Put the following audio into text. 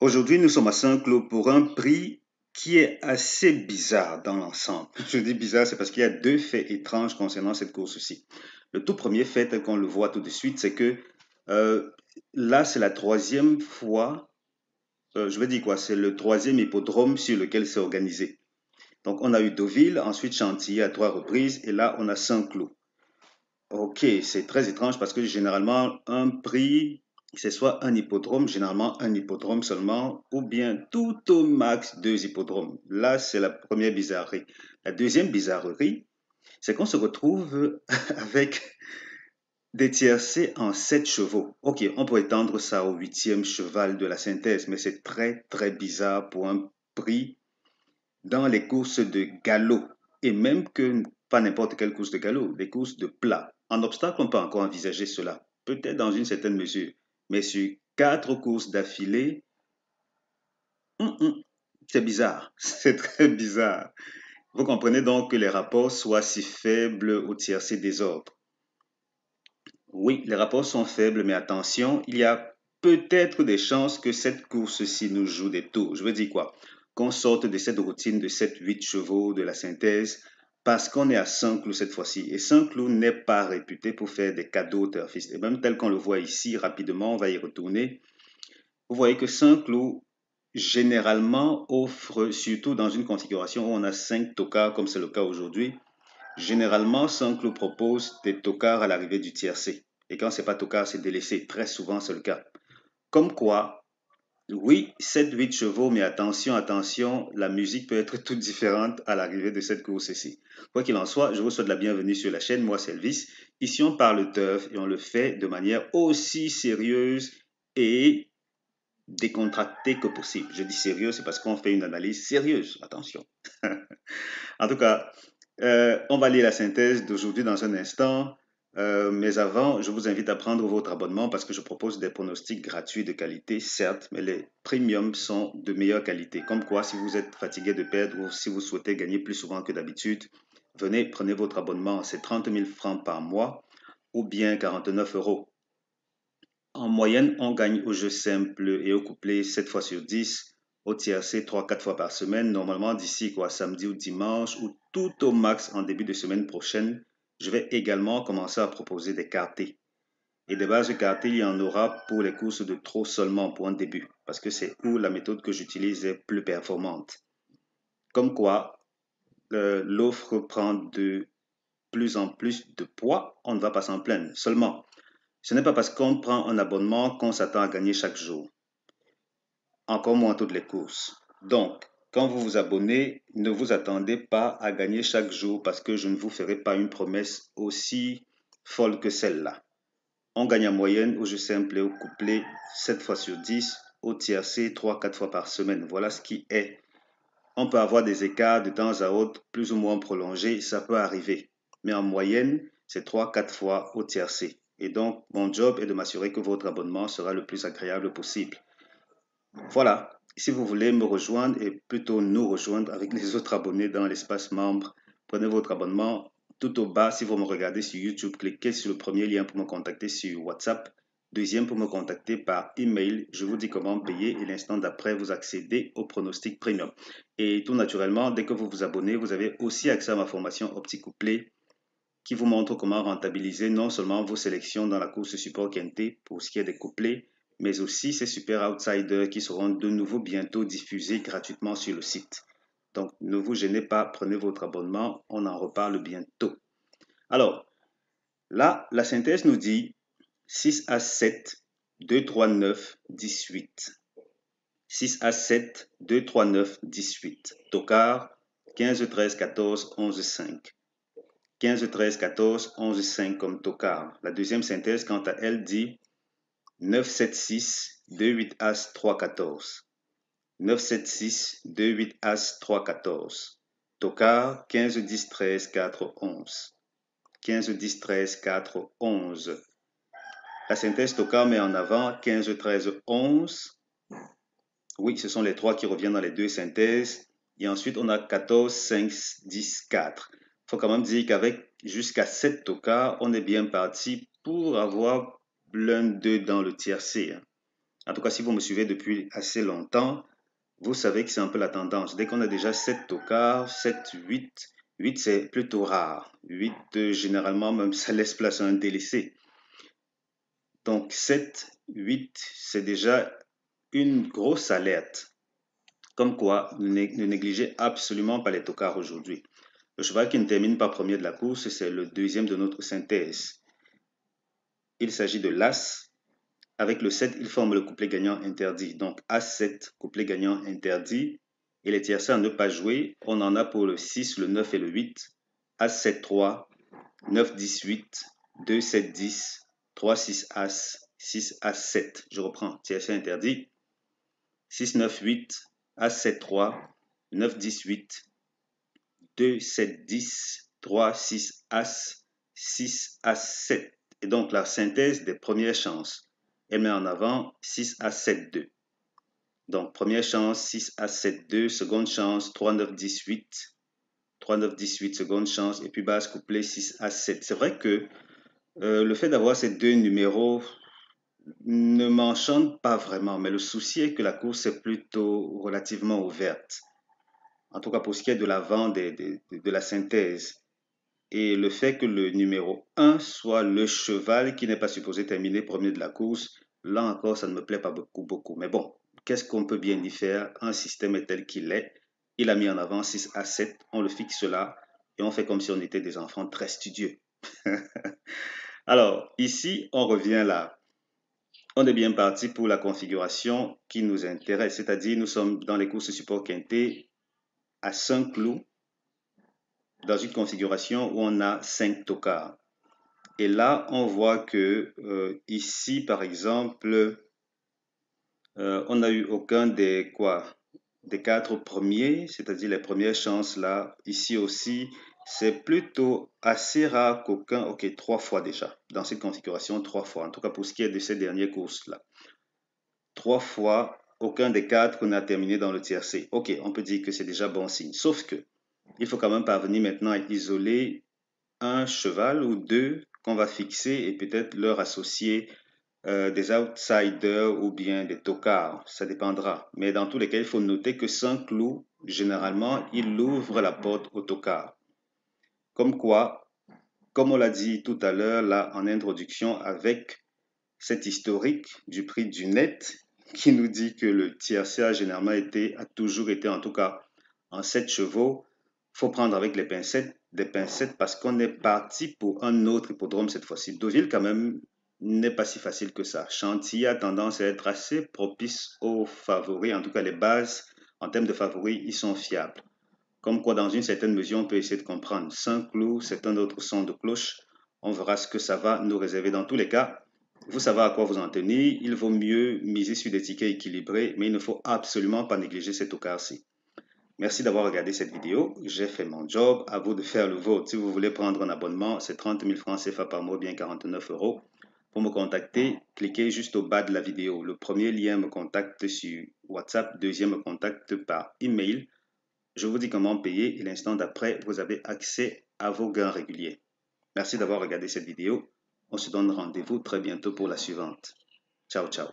Aujourd'hui, nous sommes à Saint-Cloud pour un prix qui est assez bizarre dans l'ensemble. Je dis bizarre, c'est parce qu'il y a deux faits étranges concernant cette course-ci. Le tout premier fait, tel qu'on le voit tout de suite, c'est que euh, là, c'est la troisième fois, je veux dire quoi, c'est le troisième hippodrome sur lequel c'est organisé. Donc, on a eu Deauville, ensuite Chantilly à trois reprises, et là, on a Saint-Cloud. Ok, c'est très étrange parce que généralement, un prix, c'est soit un hippodrome, généralement un hippodrome seulement, ou bien tout au max deux hippodromes. Là, c'est la première bizarrerie. La deuxième bizarrerie, c'est qu'on se retrouve avec des tiercés en 7 chevaux. Ok, on peut étendre ça au huitième cheval de la synthèse, mais c'est très, très bizarre pour un prix dans les courses de galop, et même que pas n'importe quelle course de galop, des courses de plat. En obstacle, on peut encore envisager cela, peut-être dans une certaine mesure, mais sur 4 courses d'affilée, c'est bizarre, c'est très bizarre. Vous comprenez donc que les rapports soient si faibles au tiercé des ordres. Oui, les rapports sont faibles, mais attention, il y a peut-être des chances que cette course-ci nous joue des tours. Je veux dire quoi? Qu'on sorte de cette routine de 7-8 chevaux de la synthèse parce qu'on est à Saint-Cloud cette fois-ci. Et Saint-Cloud n'est pas réputé pour faire des cadeaux aux turfistes. Et même tel qu'on le voit ici, rapidement, on va y retourner. Vous voyez que Saint-Cloud, généralement, offre, surtout dans une configuration où on a 5 tocards, comme c'est le cas aujourd'hui, généralement, Saint-Cloud propose des tocards à l'arrivée du tiercé. Et quand c'est pas tocard, c'est délaissé. Très souvent, c'est le cas. Comme quoi, oui, 7-8 chevaux, mais attention, attention, la musique peut être toute différente à l'arrivée de cette course-ci. Quoi qu'il en soit, je vous souhaite la bienvenue sur la chaîne. Moi, c'est Elvis. Ici, on parle turf et on le fait de manière aussi sérieuse et décontractée que possible. Je dis sérieux, c'est parce qu'on fait une analyse sérieuse. Attention. En tout cas, on va lire la synthèse d'aujourd'hui dans un instant. Mais avant, je vous invite à prendre votre abonnement parce que je propose des pronostics gratuits de qualité, certes, mais les premiums sont de meilleure qualité. Comme quoi, si vous êtes fatigué de perdre ou si vous souhaitez gagner plus souvent que d'habitude, venez, prenez votre abonnement. C'est 30 000 francs par mois ou bien 49 euros. En moyenne, on gagne au jeu simple et au couplet 7 fois sur 10, au tiercé 3-4 fois par semaine. Normalement, d'ici quoi, samedi ou dimanche ou tout au max en début de semaine prochaine, je vais également commencer à proposer des quartés. Et des bases de quartés, il y en aura pour les courses de trop seulement pour un début, parce que c'est où la méthode que j'utilise est plus performante. Comme quoi, l'offre prend de plus en plus de poids, on ne va pas s'en plaindre. Seulement, ce n'est pas parce qu'on prend un abonnement qu'on s'attend à gagner chaque jour, encore moins toutes les courses. Donc, quand vous vous abonnez, ne vous attendez pas à gagner chaque jour parce que je ne vous ferai pas une promesse aussi folle que celle-là. On gagne en moyenne au jeu simple et au couplet 7 fois sur 10, au tiercé 3-4 fois par semaine. Voilà ce qui est. On peut avoir des écarts de temps à autre plus ou moins prolongés, ça peut arriver. Mais en moyenne, c'est 3-4 fois au tiercé. Et donc, mon job est de m'assurer que votre abonnement sera le plus agréable possible. Voilà, si vous voulez me rejoindre et plutôt nous rejoindre avec les autres abonnés dans l'espace membre, prenez votre abonnement. Tout au bas, si vous me regardez sur YouTube, cliquez sur le premier lien pour me contacter sur WhatsApp. Deuxième, pour me contacter par email. Je vous dis comment payer et l'instant d'après, vous accédez au pronostic premium. Et tout naturellement, dès que vous vous abonnez, vous avez aussi accès à ma formation Opti Couplet qui vous montre comment rentabiliser non seulement vos sélections dans la course support Quintet pour ce qui est des couplets, mais aussi ces super outsiders qui seront de nouveau bientôt diffusés gratuitement sur le site. Donc ne vous gênez pas, prenez votre abonnement, on en reparle bientôt. Alors, là, la synthèse nous dit 6 à 7, 2, 3, 9, 18. 6 à 7, 2, 3, 9, 18. Tocard, 15, 13, 14, 11, 5. 15, 13, 14, 11, 5 comme tocard. La deuxième synthèse, quant à elle, dit 9, 7, 6, 2, 8, As, 3, 14. 9, 7, 6, 2, 8, As, 3, 14. Tocard, 15, 10, 13, 4, 11. 15, 10, 13, 4, 11. La synthèse tocard met en avant 15, 13, 11. Oui, ce sont les trois qui reviennent dans les deux synthèses. Et ensuite, on a 14, 5, 10, 4. Il faut quand même dire qu'avec jusqu'à 7 tocards, on est bien parti pour avoir l'un d'eux dans le tiercé. En tout cas, si vous me suivez depuis assez longtemps, vous savez que c'est un peu la tendance. Dès qu'on a déjà 7 tocards, 7, 8, 8 c'est plutôt rare. 8, généralement, même ça laisse place à un délaissé. Donc 7, 8, c'est déjà une grosse alerte. Comme quoi, ne négligez absolument pas les tocards aujourd'hui. Le cheval qui ne termine pas premier de la course, c'est le deuxième de notre synthèse. Il s'agit de l'As. Avec le 7, il forme le couplet gagnant interdit. Donc As7, couplet gagnant interdit. Et les tiercés à ne pas jouer, on en a pour le 6, le 9 et le 8. As7, 3, 9, 10, 8, 2, 7, 10, 3, 6, As, 6, As7. Je reprends, tiercé interdit. 6, 9, 8, As7, 3, 9, 10, 8, 2, 7, 10, 3, 6, As, 6, As7. Et donc la synthèse des premières chances. Elle met en avant 6 As 7, 2. Donc première chance 6 As 7, 2. Seconde chance 3, 9, 10, 8. 3, 9, 10, 8. Seconde chance. Et puis base couplet 6 As 7. C'est vrai que le fait d'avoir ces deux numéros ne m'enchante pas vraiment. Mais le souci est que la course est plutôt relativement ouverte. En tout cas pour ce qui est de l'avant de la synthèse. Et le fait que le numéro 1 soit le cheval qui n'est pas supposé terminer premier de la course, là encore, ça ne me plaît pas beaucoup. Mais bon, qu'est-ce qu'on peut bien y faire? Un système est tel qu'il est. Il a mis en avant 6 à 7, on le fixe là, et on fait comme si on était des enfants très studieux. Alors, ici, on revient là. On est bien parti pour la configuration qui nous intéresse, c'est-à-dire nous sommes dans les courses support quintet à 5 clous, dans une configuration où on a 5 tocards. Et là, on voit que ici, par exemple, on n'a eu aucun des quatre premiers, c'est-à-dire les premières chances là. Ici aussi, c'est plutôt assez rare qu'aucun, ok, 3 fois déjà, dans cette configuration, 3 fois, en tout cas pour ce qui est de ces dernières courses-là. 3 fois, aucun des 4 n'a terminé dans le tiercé. Ok, on peut dire que c'est déjà bon signe. Sauf que, il faut quand même parvenir maintenant à isoler un cheval ou deux qu'on va fixer et peut-être leur associer des outsiders ou bien des tocards, ça dépendra. Mais dans tous les cas, il faut noter que sans clou, généralement, il ouvre la porte au tocard. Comme quoi, comme on l'a dit tout à l'heure là en introduction avec cet historique du prix du net qui nous dit que le tiercé a généralement a toujours été en tout cas en 7 chevaux, faut prendre avec les pincettes, des pincettes parce qu'on est parti pour un autre hippodrome cette fois-ci. Deauville quand même n'est pas si facile que ça. Chantilly a tendance à être assez propice aux favoris, en tout cas les bases en termes de favoris, ils sont fiables. Comme quoi dans une certaine mesure, on peut essayer de comprendre. Saint-Cloud, c'est un autre son de cloche. On verra ce que ça va nous réserver dans tous les cas. Vous savez à quoi vous en tenir. Il vaut mieux miser sur des tickets équilibrés, mais il ne faut absolument pas négliger cette occasion-ci. Merci d'avoir regardé cette vidéo. J'ai fait mon job. À vous de faire le vôtre. Si vous voulez prendre un abonnement, c'est 30 000 francs CFA par mois, bien 49 €. Pour me contacter, cliquez juste au bas de la vidéo. Le premier lien me contacte sur WhatsApp, deuxième me contacte par email. Je vous dis comment payer et l'instant d'après, vous avez accès à vos gains réguliers. Merci d'avoir regardé cette vidéo. On se donne rendez-vous très bientôt pour la suivante. Ciao, ciao.